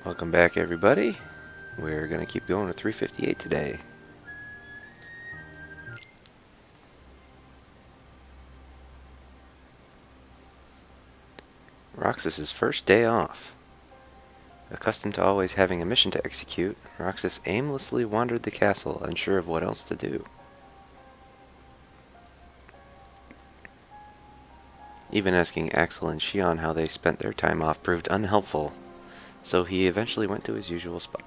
Welcome back, everybody. We're going to keep going with 358 today. Roxas's first day off. Accustomed to always having a mission to execute, Roxas aimlessly wandered the castle, unsure of what else to do. Even asking Axel and Shion how they spent their time off proved unhelpful, so he eventually went to his usual spot.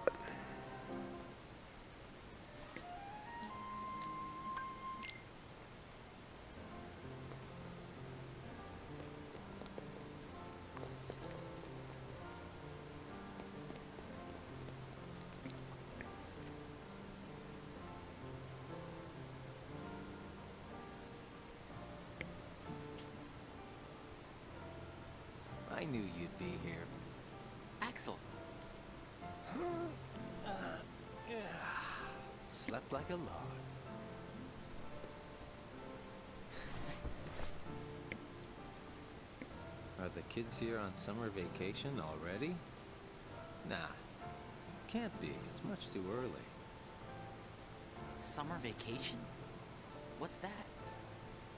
I knew you'd be here. Axel. Slept like a log. Are the kids here on summer vacation already? Nah, can't be. It's much too early. Summer vacation? What's that?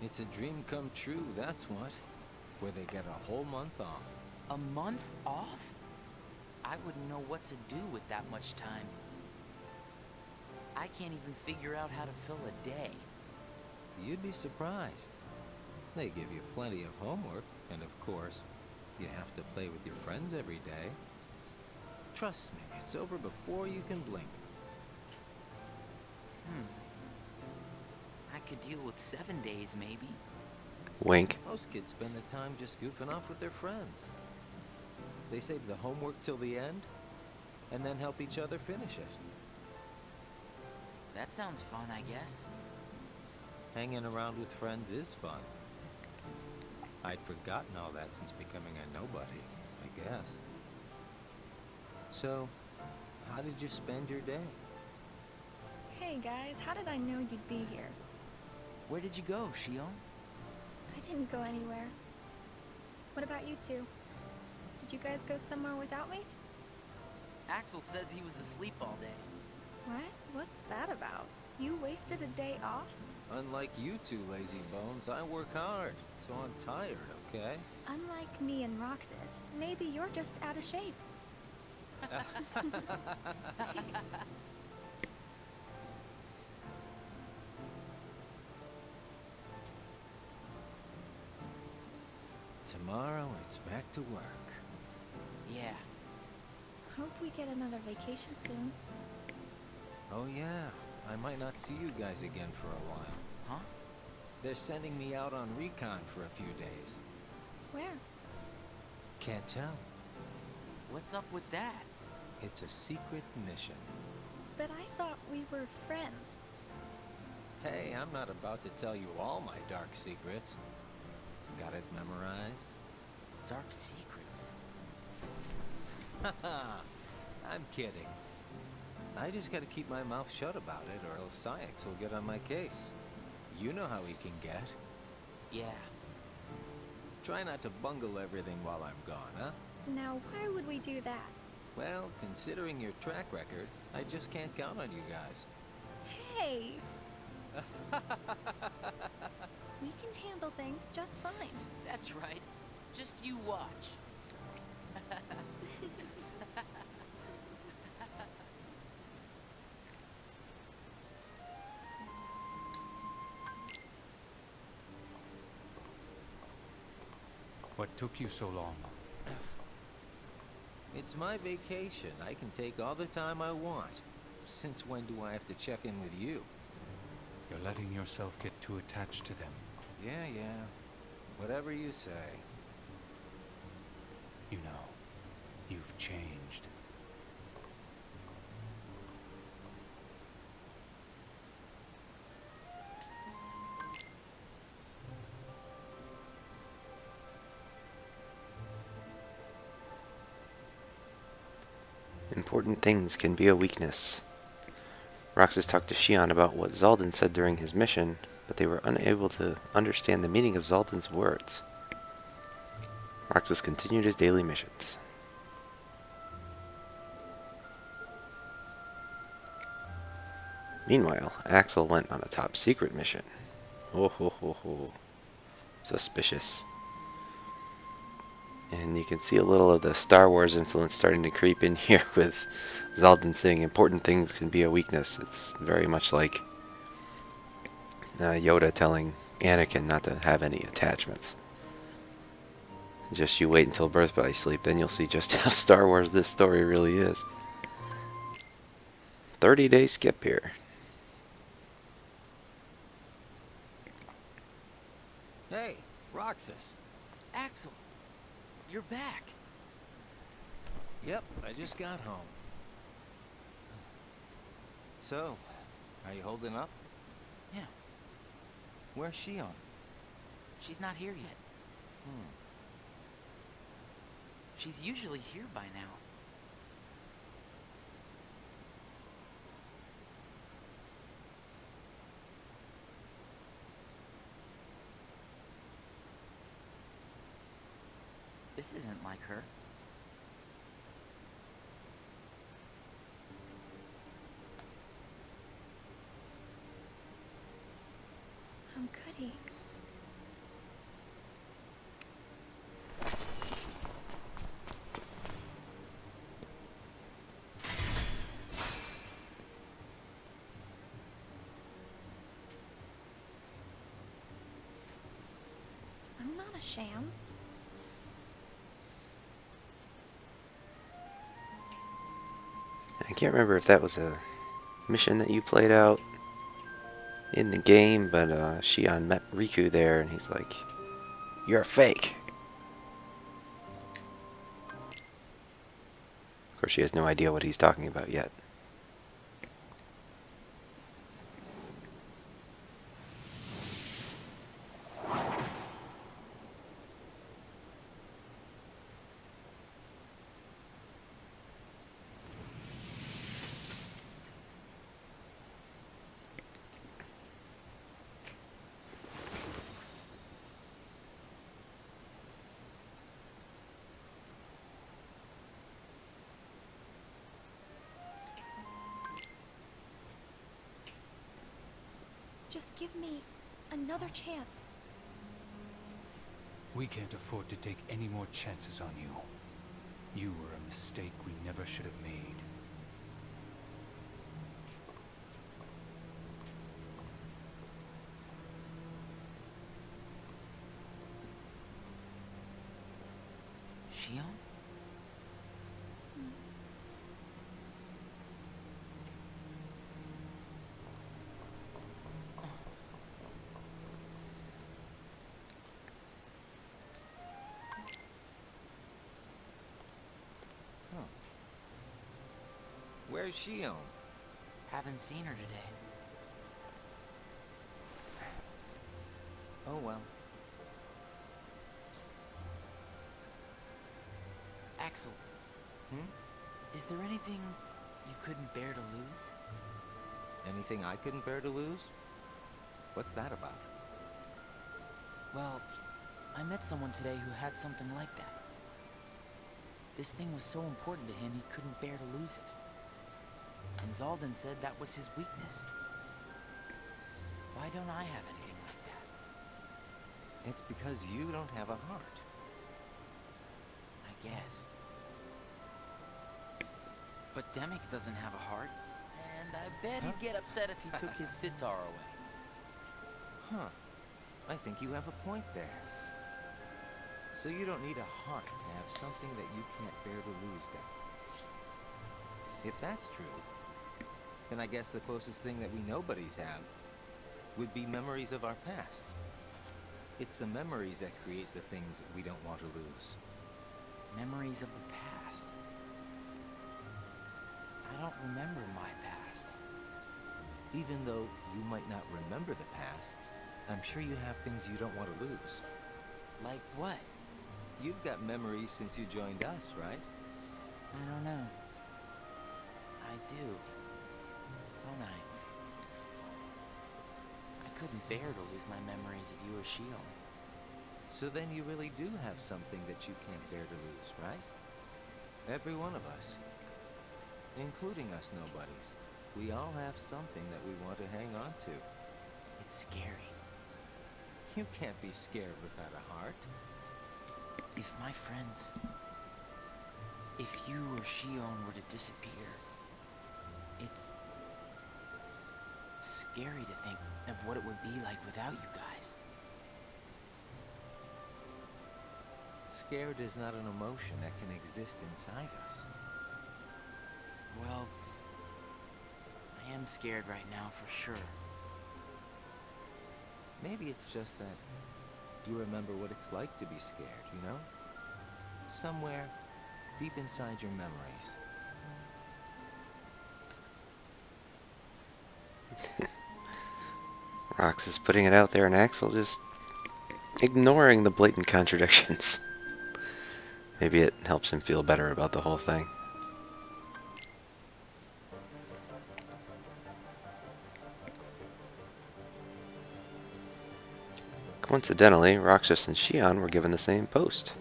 It's a dream come true, that's what. Where they get a whole month off. A month off? I wouldn't know what to do with that much time. I can't even figure out how to fill a day. You'd be surprised. They give you plenty of homework, and of course, you have to play with your friends every day. Trust me, it's over before you can blink. I could deal with 7 days, maybe. Wink. Most kids spend the time just goofing off with their friends. They save the homework till the end, and then help each other finish it. That sounds fun, I guess. Hanging around with friends is fun. I'd forgotten all that since becoming a nobody, I guess. So, how did you spend your day? Hey guys, how did I know you'd be here? Where did you go, Shion? I didn't go anywhere. What about you two? Did you guys go somewhere without me? Axel says he was asleep all day. What? What's that about? You wasted a day off? Unlike you two lazy bones, I work hard, so I'm tired, okay? Unlike me and Roxas, maybe you're just out of shape. Tomorrow, it's back to work. Yeah. Hope we get another vacation soon. Oh yeah, I might not see you guys again for a while. Huh? They're sending me out on recon for a few days. Where? Can't tell. What's up with that? It's a secret mission. But I thought we were friends. Hey, I'm not about to tell you all my dark secrets. Got it memorized? Dark secrets. Haha, I'm kidding. I just gotta keep my mouth shut about it or else Sykes will get on my case. You know how he can get. Yeah. Try not to bungle everything while I'm gone, huh? Now, why would we do that? Well, considering your track record, I just can't count on you guys. Hey! We can handle things just fine. That's right. Just you watch. What took you so long? It's my vacation. I can take all the time I want. Since when do I have to check in with you? You're letting yourself get too attached to them. Yeah. Whatever you say. You know, you've changed. Important things can be a weakness. Roxas talked to Shion about what Zaldan said during his mission, but they were unable to understand the meaning of Zaldan's words. Roxas continued his daily missions. Meanwhile, Axel went on a top secret mission. Oh ho ho ho. Suspicious. And you can see a little of the Star Wars influence starting to creep in here with Zaldin saying important things can be a weakness. It's very much like Yoda telling Anakin not to have any attachments. Just you wait until birth by sleep, then you'll see just how Star Wars this story really is. 30-day skip here. Hey, Roxas. Axel, you're back. Yep, I just got home. So, are you holding up? Yeah, Where's Shion? she's not here yet. She's usually here by now. This isn't like her. How could he? I'm not a sham. I can't remember if that was a mission that you played out in the game, but Shion met Riku there, and he's like, "You're a fake." Of course, she has no idea what he's talking about yet. Just give me another chance. We can't afford to take any more chances on you. You were a mistake we never should have made. Shion? Where's Shion? Haven't seen her today. Oh well. Axel, Hmm? is there anything you couldn't bear to lose? Anything I couldn't bear to lose? What's that about? Well, I met someone today who had something like that. This thing was so important to him he couldn't bear to lose it. And Zaldin said that was his weakness. Why don't I have anything like that? It's because you don't have a heart. I guess. But Demix doesn't have a heart, and I bet he'd get upset if he took his sitar away. Huh. I think you have a point there. So you don't need a heart to have something that you can't bear to lose then. If that's true, then I guess the closest thing that we nobodies have would be memories of our past. It's the memories that create the things we don't want to lose. Memories of the past. I don't remember my past. Even though you might not remember the past, I'm sure you have things you don't want to lose. Like what? You've got memories since you joined us, right? I don't know. I do. Don't I? I couldn't bear to lose my memories of you or Shion. So then you really do have something that you can't bear to lose, right? Every one of us. Including us nobodies. We all have something that we want to hang on to. It's scary. You can't be scared without a heart. If my friends... If you or Shion were to disappear, it's scary to think of what it would be like without you guys. Scared is not an emotion that can exist inside us. Well, I am scared right now for sure. Maybe it's just that you remember what it's like to be scared, you know? Somewhere deep inside your memories. Roxas putting it out there and Axel just ignoring the blatant contradictions. Maybe it helps him feel better about the whole thing. Coincidentally, Roxas and Shion were given the same post.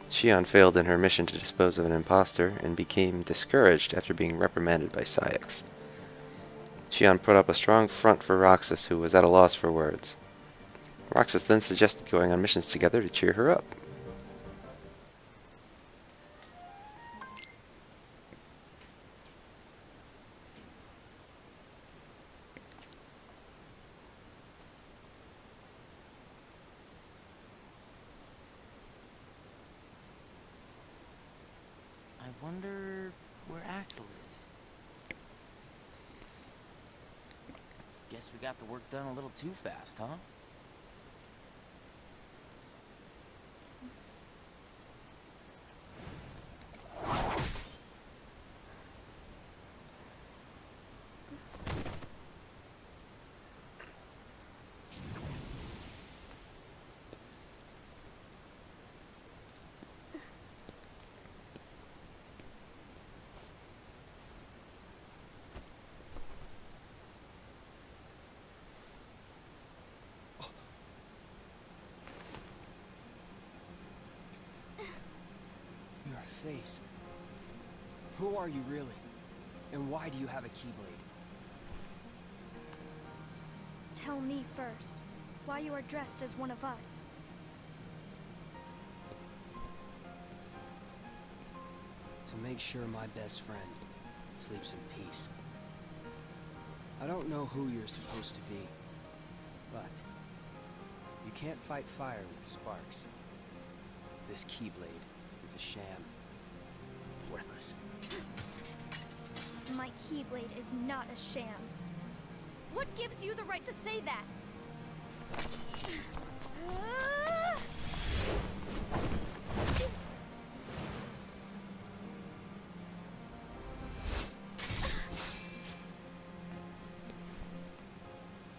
Shion failed in her mission to dispose of an imposter and became discouraged after being reprimanded by Saïx. Shion put up a strong front for Roxas, who was at a loss for words. Roxas then suggested going on missions together to cheer her up. I wonder where Axel is. Guess we got the work done a little too fast, huh? Your face. Who are you really? And why do you have a keyblade? Tell me first, why you are dressed as one of us. To make sure my best friend sleeps in peace. I don't know who you're supposed to be, but you can't fight fire with sparks. This keyblade, it's a sham. Worthless. My keyblade is not a sham. What gives you the right to say that?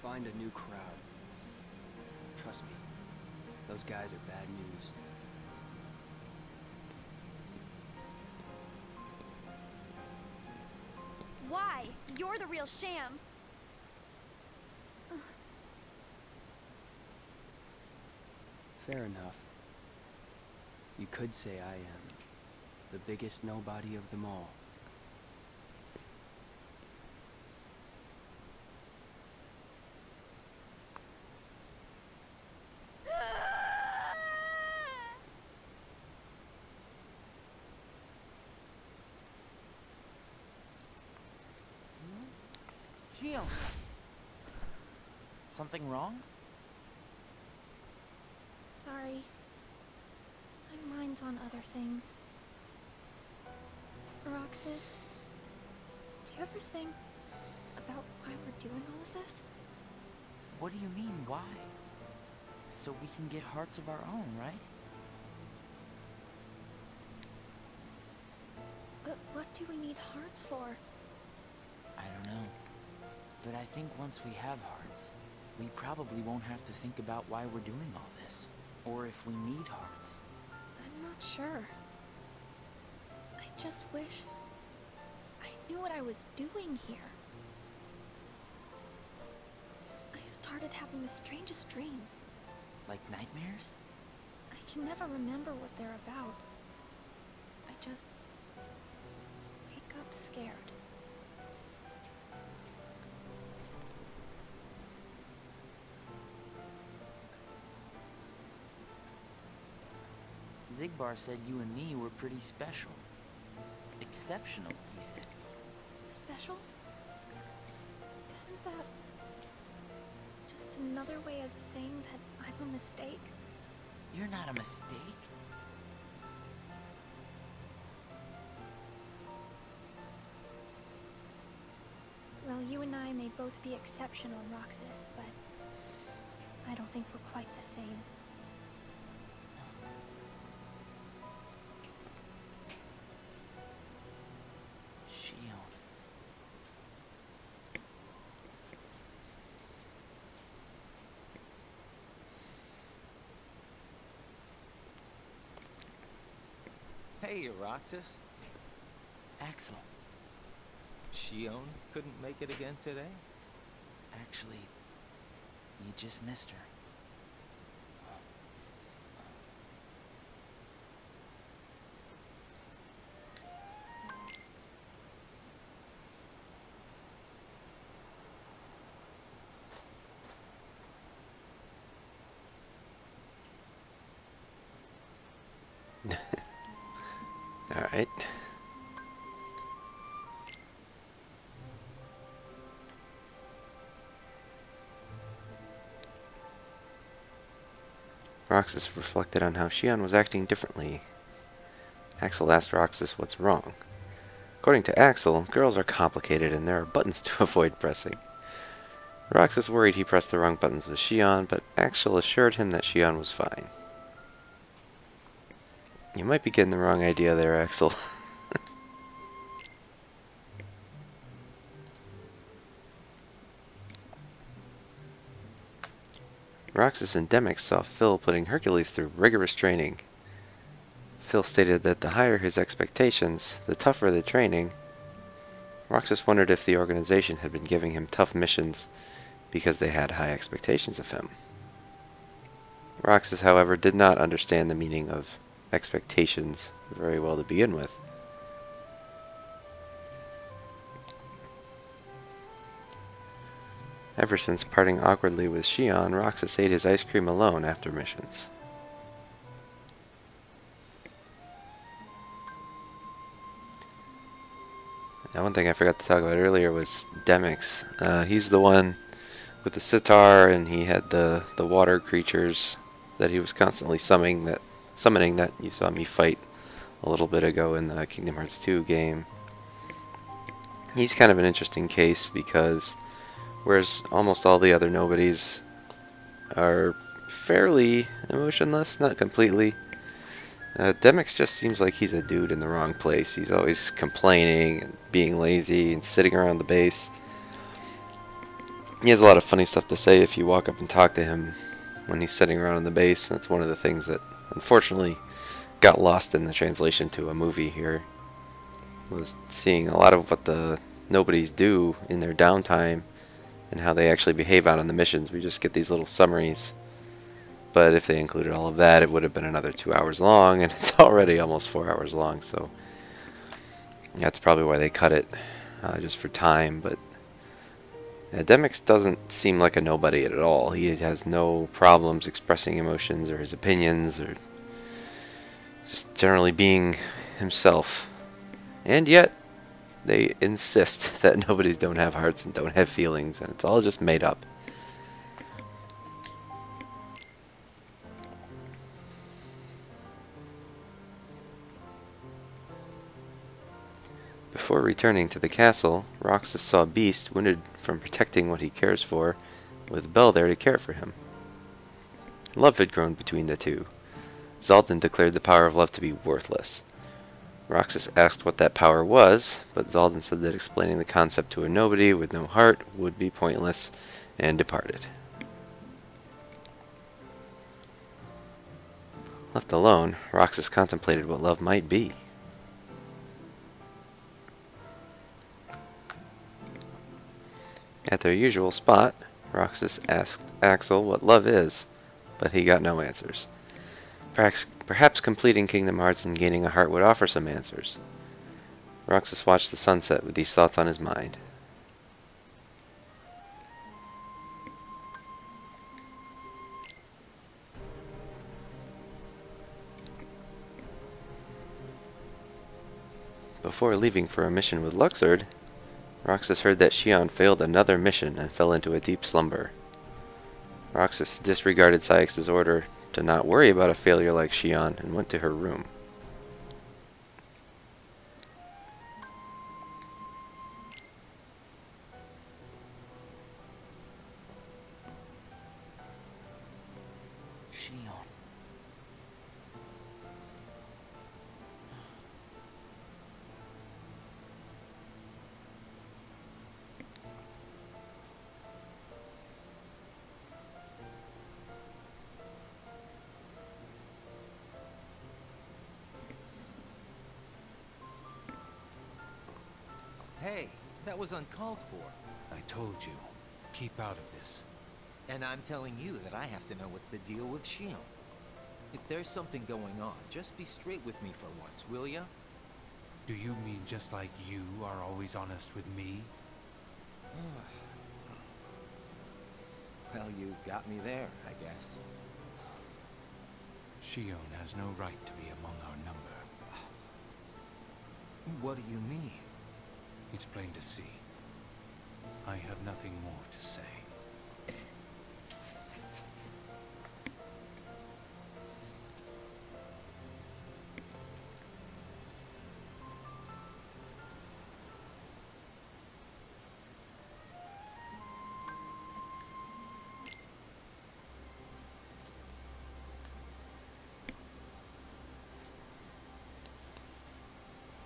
Find a new crowd. Trust me, those guys are bad news. Why? You're the real sham. Fair enough. You could say I am the biggest nobody of them all. Shion! Something wrong? Sorry. My mind's on other things. Roxas, do you ever think about why we're doing all of this? What do you mean, why? So we can get hearts of our own, right? But what do we need hearts for? I don't know. But I think once we have hearts, we probably won't have to think about why we're doing all this. Or if we need hearts. I'm not sure. I just wish I knew what I was doing here. I started having the strangest dreams. Like nightmares? I can never remember what they're about. I just wake up scared. Zigbar said you and me were pretty special. Exceptional, he said. Special? Isn't that just another way of saying that I'm a mistake? You're not a mistake. Well, you and I may both be exceptional, Roxas, but I don't think we're quite the same. Shion. Hey, Roxas. Axel. Shion couldn't make it again today? Actually, you just missed her. Alright. Roxas reflected on how Shion was acting differently. Axel asked Roxas what's wrong. According to Axel, girls are complicated and there are buttons to avoid pressing. Roxas worried he pressed the wrong buttons with Shion, but Axel assured him that Shion was fine. You might be getting the wrong idea there, Axel. Roxas and Demix saw Phil putting Hercules through rigorous training. Phil stated that the higher his expectations, the tougher the training. Roxas wondered if the organization had been giving him tough missions because they had high expectations of him. Roxas, however, did not understand the meaning of expectations very well to begin with. Ever since parting awkwardly with Shion, Roxas ate his ice cream alone after missions. Now, one thing I forgot to talk about earlier was Demix. He's the one with the sitar, and he had the water creatures that he was constantly summoning that you saw me fight a little bit ago in the Kingdom Hearts 2 game. He's kind of an interesting case because whereas almost all the other nobodies are fairly emotionless, not completely, Demix just seems like he's a dude in the wrong place. He's always complaining and being lazy and sitting around the base. He has a lot of funny stuff to say if you walk up and talk to him when he's sitting around in the base. That's one of the things that unfortunately got lost in the translation to a movie here. Was seeing a lot of what the nobodies do in their downtime and how they actually behave out on the missions. We just get these little summaries. But if they included all of that, it would have been another 2 hours long, and it's already almost 4 hours long, so that's probably why they cut it, just for time. But Demix doesn't seem like a nobody at all. He has no problems expressing emotions or his opinions, or just generally being himself. And yet, they insist that nobodies don't have hearts and don't have feelings, and it's all just made up. Before returning to the castle, Roxas saw Beast, wounded from protecting what he cares for, with Belle there to care for him. Love had grown between the two. Zaldin declared the power of love to be worthless. Roxas asked what that power was, but Zaldin said that explaining the concept to a nobody with no heart would be pointless, and departed. Left alone, Roxas contemplated what love might be. At their usual spot, Roxas asked Axel what love is, but he got no answers. Perhaps completing Kingdom Hearts and gaining a heart would offer some answers. Roxas watched the sunset with these thoughts on his mind. Before leaving for a mission with Luxord, Roxas heard that Shion failed another mission and fell into a deep slumber. Roxas disregarded Sayex's order to not worry about a failure like Shion and went to her room. Shion. Hey, that was uncalled for. I told you, keep out of this. And I'm telling you that I have to know what's the deal with Shion. If there's something going on, just be straight with me for once, will ya? Do you mean just like you are always honest with me? Well, you got me there, I guess. Shion has no right to be among our number. What do you mean? It's plain to see. I have nothing more to say.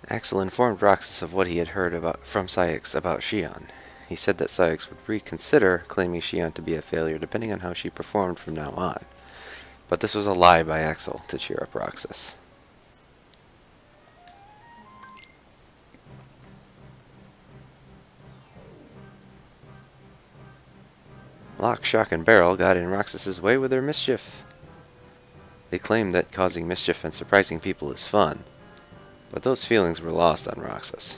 Axel informed Roxas of what he had heard from Sayex about Shion. He said that Sayex would reconsider claiming Shion to be a failure depending on how she performed from now on. But this was a lie by Axel to cheer up Roxas. Lock, Shock, and Barrel got in Roxas's way with their mischief. They claimed that causing mischief and surprising people is fun, but those feelings were lost on Roxas.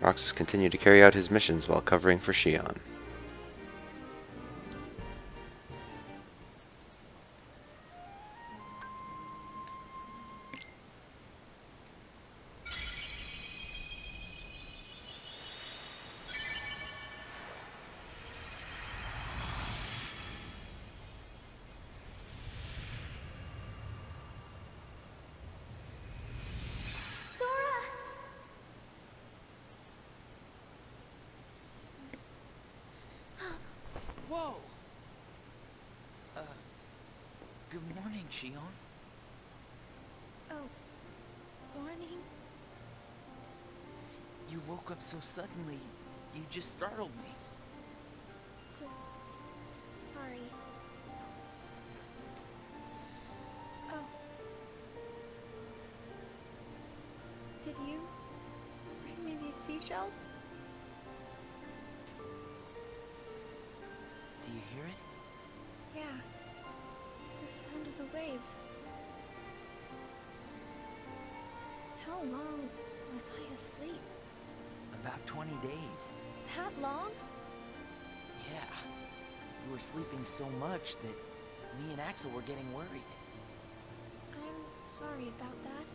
Roxas continued to carry out his missions while covering for Shion. Whoa! Good morning, Shion. Oh, morning. You woke up so suddenly, you just startled me. So, sorry. Oh. Did you bring me these seashells? Do you hear it? Yeah. The sound of the waves. How long was I asleep? About 20 days. That long? Yeah. You were sleeping so much that me and Axel were getting worried. I'm sorry about that.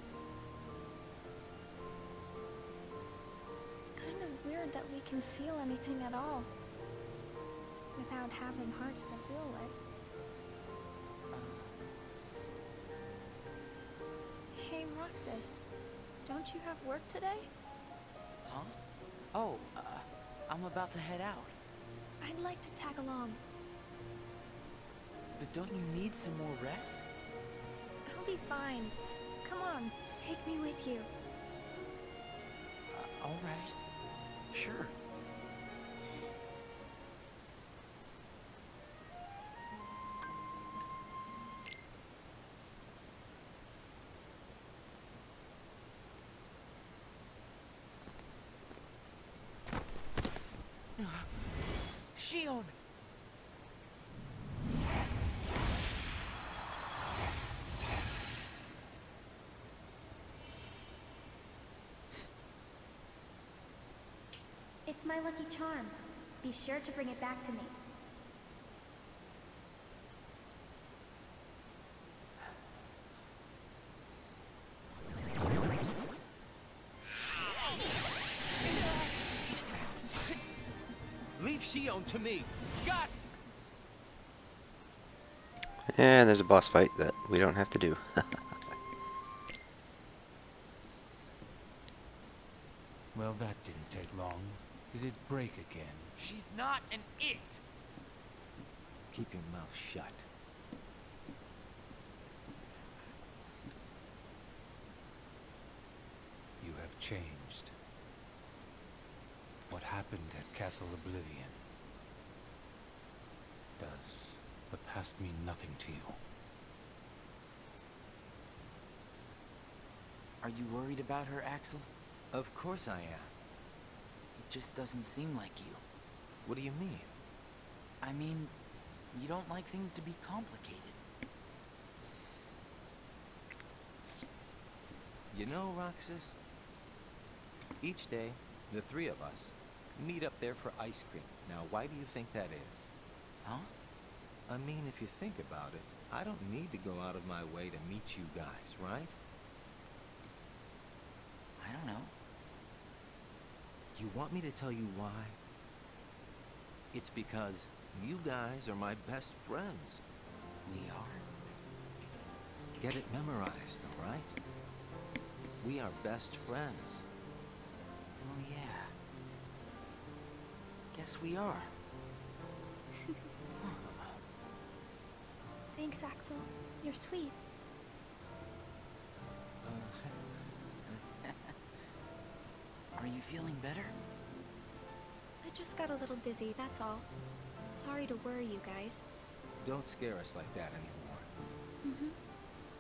Kind of weird that we can feel anything at all without having hearts to feel with. Hey, Roxas, don't you have work today? Huh? Oh, I'm about to head out. I'd like to tag along. But don't you need some more rest? I'll be fine. Come on, take me with you. All right. Sure. Shion! It's my lucky charm. Be sure to bring it back to me. Shion to me. Got it. And there's a boss fight that we don't have to do. Well, that didn't take long. Did it break again? She's not an it! Keep your mouth shut. You have changed. What happened at Castle Oblivion? Does the past mean nothing to you? Are you worried about her, Axel? Of course I am. It just doesn't seem like you. What do you mean? I mean, you don't like things to be complicated. You know, Roxas, each day, the three of us meet up there for ice cream. Now, why do you think that is? Huh? I mean, if you think about it, I don't need to go out of my way to meet you guys, right? I don't know. You want me to tell you why? It's because you guys are my best friends. We are? Get it memorized, all right? We are best friends. Oh, yeah. Guess we are. Thanks, Axel. You're sweet. Are you feeling better? I just got a little dizzy, that's all. Sorry to worry you guys. Don't scare us like that anymore. Mm-hmm.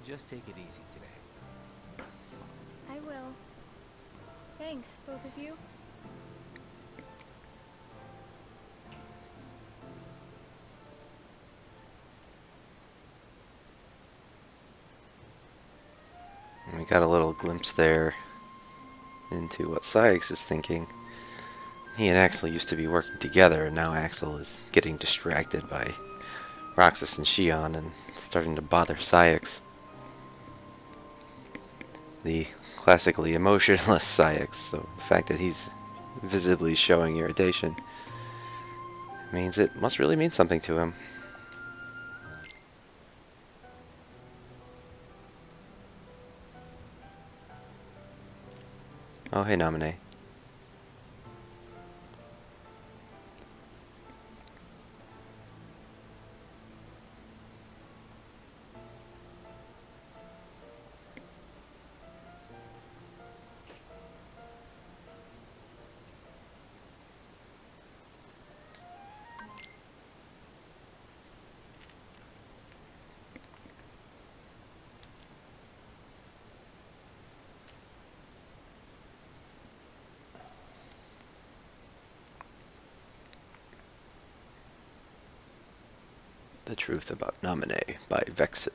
Just take it easy today. I will. Thanks, both of you. And we got a little glimpse there into what Sykes is thinking. He and Axel used to be working together, and now Axel is getting distracted by Roxas and Shion and starting to bother Sykes. The classically emotionless Sykes, so the fact that he's visibly showing irritation means it must really mean something to him. Oh, hey, Nominee. The Truth About Nominee by Vexit.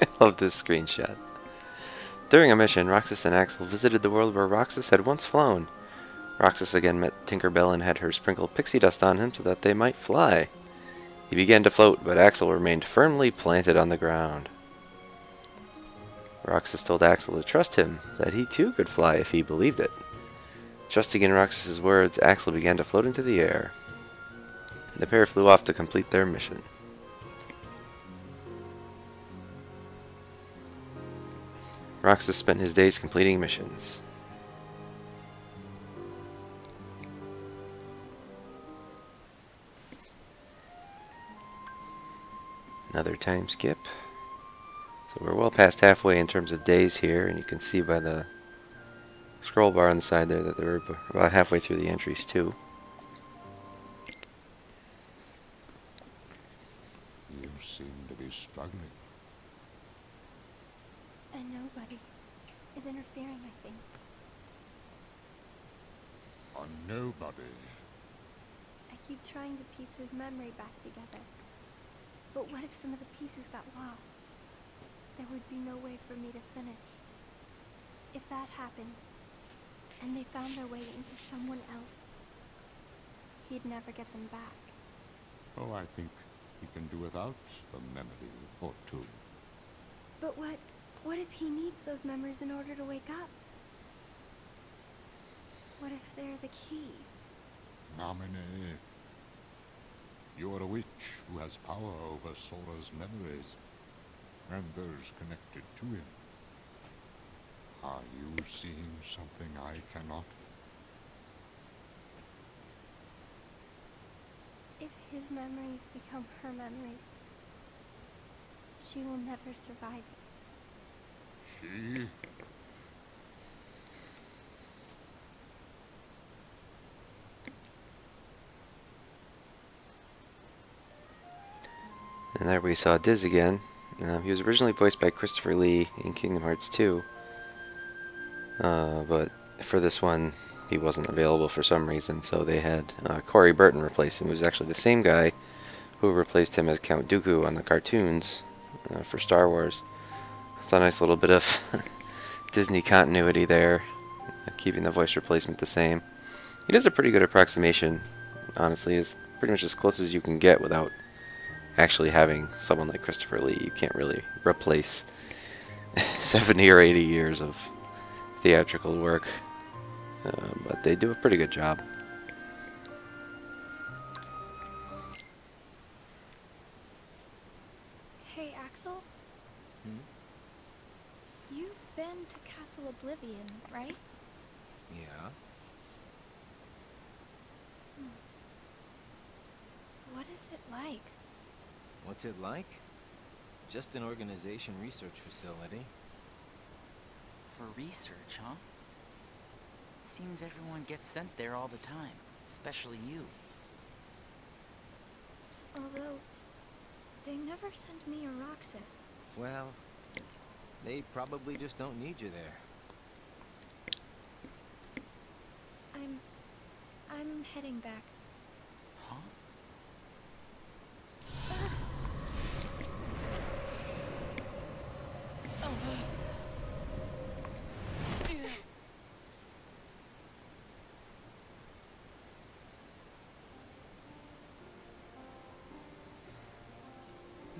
I love this screenshot. During a mission, Roxas and Axel visited the world where Roxas had once flown. Roxas again met Tinkerbell and had her sprinkle pixie dust on him so that they might fly. He began to float, but Axel remained firmly planted on the ground. Roxas told Axel to trust him, that he too could fly if he believed it. Trusting in Roxas's words, Axel began to float into the air. The pair flew off to complete their mission. Roxas spent his days completing missions. Another time skip. So we're well past halfway in terms of days here, and you can see by the scroll bar on the side there that we're about halfway through the entries too. You seem to be struggling. And nobody is interfering, I think. A nobody. I keep trying to piece his memory back together. But what if some of the pieces got lost? There would be no way for me to finish. If that happened, and they found their way into someone else, he'd never get them back. Oh, I think he can do without a memory or two. But what if he needs those memories in order to wake up? What if they're the key? Namine, you are a witch who has power over Sora's memories, and those connected to him. Are you seeing something I cannot? If his memories become her memories, she will never survive it. She? And there we saw Diz again. He was originally voiced by Christopher Lee in Kingdom Hearts 2. But for this one, he wasn't available for some reason, so they had Corey Burton replace him, who's actually the same guy who replaced him as Count Dooku on the cartoons for Star Wars. It's a nice little bit of Disney continuity there, keeping the voice replacement the same. He does a pretty good approximation, honestly. It's pretty much as close as you can get without actually having someone like Christopher Lee. You can't really replace 70 or 80 years of theatrical work, but they do a pretty good job. Hey, Axel? You've been to Castle Oblivion, right? Yeah? What is it like? What's it like? Just an organization research facility. For research, huh? Seems everyone gets sent there all the time, especially you. Although, they never sent me or Roxas. Well, they probably just don't need you there. I'm heading back. Huh?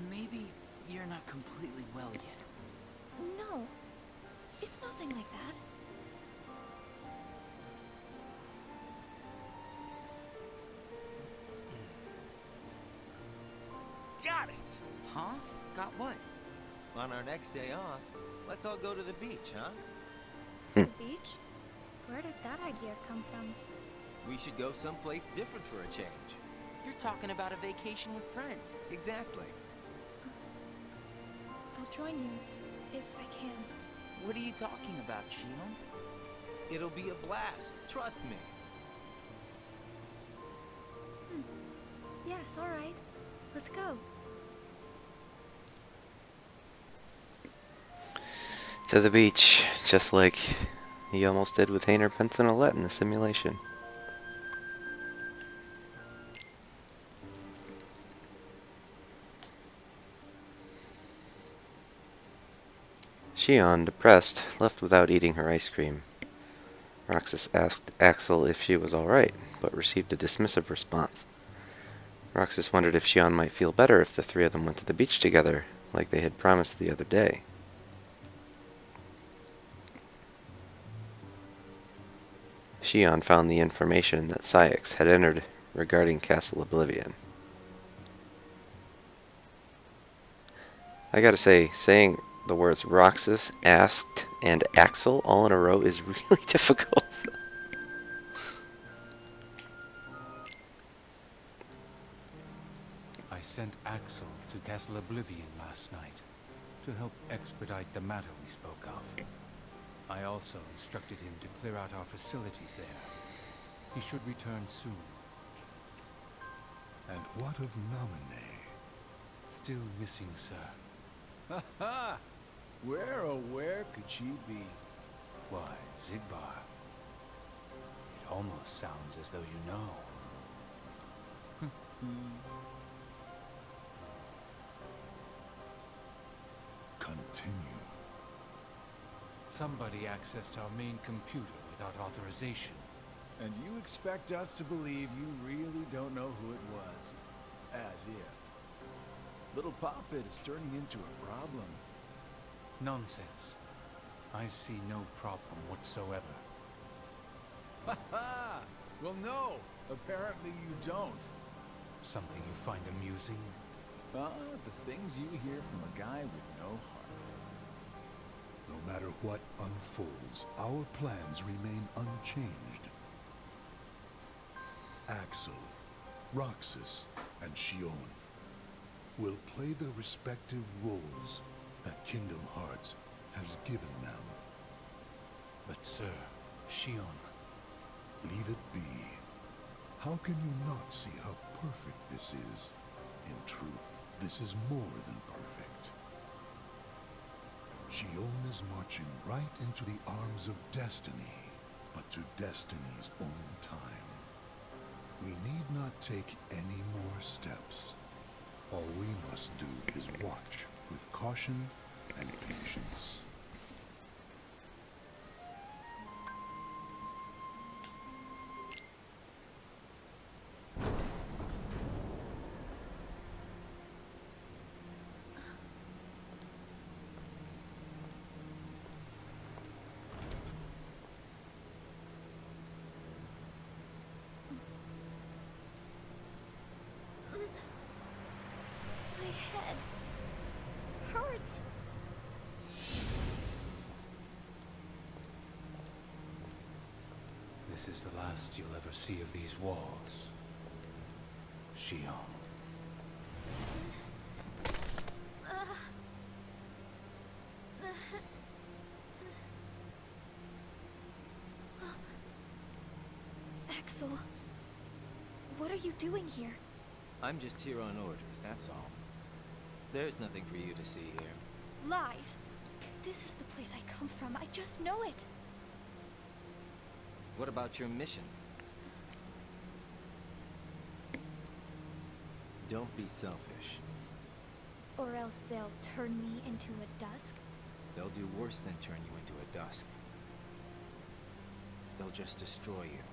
Maybe you're not completely well yet. No, it's nothing like that. Got it! Huh? Got what? On our next day off, let's all go to the beach, huh? The beach? Where did that idea come from? We should go someplace different for a change. You're talking about a vacation with friends. Exactly. I'll join you, if I can. What are you talking about, Shion? It'll be a blast, trust me. Yes, alright. Let's go. To the beach, just like he almost did with Hayner, Pence, and Alette in the simulation. Shion, depressed, left without eating her ice cream. Roxas asked Axel if she was alright, but received a dismissive response. Roxas wondered if Shion might feel better if the three of them went to the beach together, like they had promised the other day. Shion found the information that Saïx had entered regarding Castle Oblivion. I gotta say, saying the words Roxas, asked, and Axel all in a row is really difficult. I sent Axel to Castle Oblivion last night to help expedite the matter we spoke of. I also instructed him to clear out our facilities there. He should return soon. And what of Namine? Still missing, sir. Ha ha! Where, oh where could she be? Why, Zigbar. It almost sounds as though you know. Continue. Somebody accessed our main computer without authorization. And you expect us to believe you really don't know who it was? As if. little puppet is turning into a problem. Nonsense. I see no problem whatsoever. Ha ha! Well, no, apparently you don't. Something you find amusing? The things you hear from a guy with no heart. No matter what unfolds, our plans remain unchanged. Axel, Roxas, and Shion will play their respective roles that Kingdom Hearts has given them. But sir, Shion... Leave it be. How can you not see how perfect this is? In truth, this is more than perfect. Shion is marching right into the arms of destiny, but to destiny's own time. We need not take any more steps. All we must do is watch with caution and patience. My head hurts. This is the last you'll ever see of these walls. Shion. Axel, what are you doing here? I'm just here on orders, that's all. There's nothing for you to see here. Lies. This is the place I come from. I just know it. What about your mission? Don't be selfish. Or else they'll turn me into a dusk? They'll do worse than turn you into a dusk. They'll just destroy you.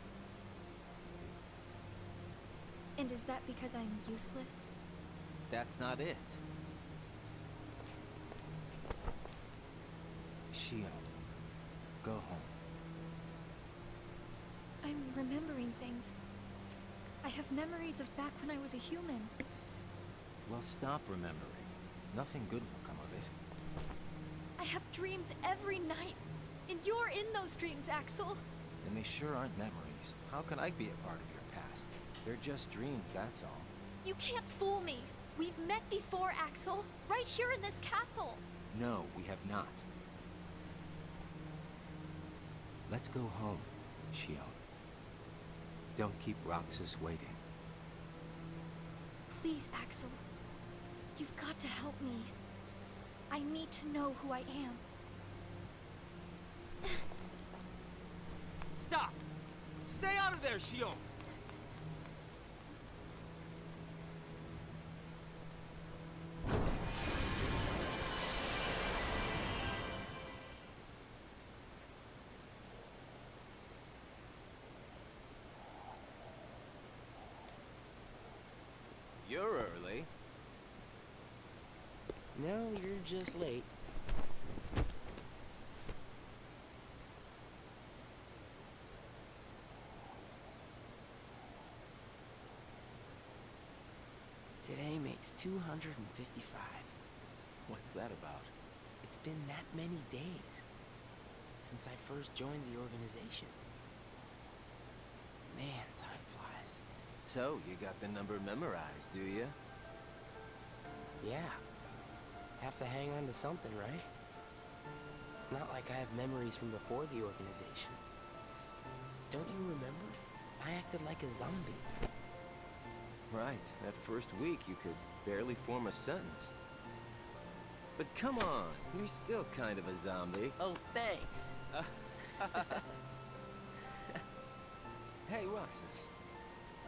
And is that because I'm useless? That's not it. Shion, go home. I'm remembering things. I have memories of back when I was a human. Well, stop remembering. Nothing good will come of it. I have dreams every night. And you're in those dreams, Axel. And they sure aren't memories. How can I be a part of your past? They're just dreams, that's all. You can't fool me. We've met before, Axel. Right here in this castle. No, we have not. Let's go home, Shion. Don't keep Roxas waiting. Please, Axel. You've got to help me. I need to know who I am. Stop! Stay out of there, Shion! You're early. No, you're just late. Today makes 255. What's that about? It's been that many days since I first joined the organization. Man, time flies. So, you got the number memorized, do you? Yeah. Have to hang on to something, right? It's not like I have memories from before the organization. Don't you remember? I acted like a zombie. Right. That first week, you could barely form a sentence. But come on, you're still kind of a zombie. Oh, thanks. Hey, Roxas.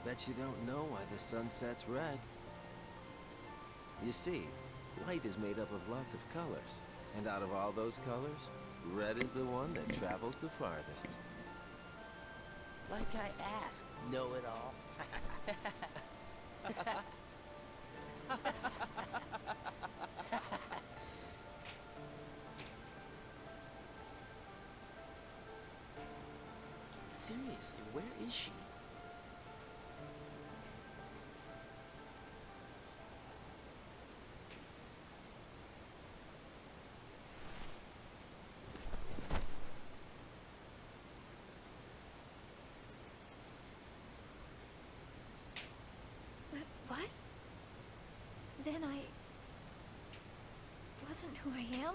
Bet you don't know why the sun sets red. You see, light is made up of lots of colors. And out of all those colors, red is the one that travels the farthest. Like I asked, know-it-all. Seriously, where is she? What? Then I wasn't who I am?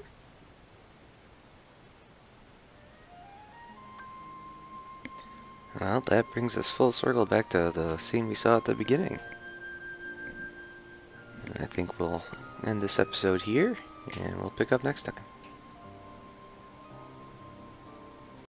Well, that brings us full circle back to the scene we saw at the beginning. And I think we'll end this episode here, and we'll pick up next time.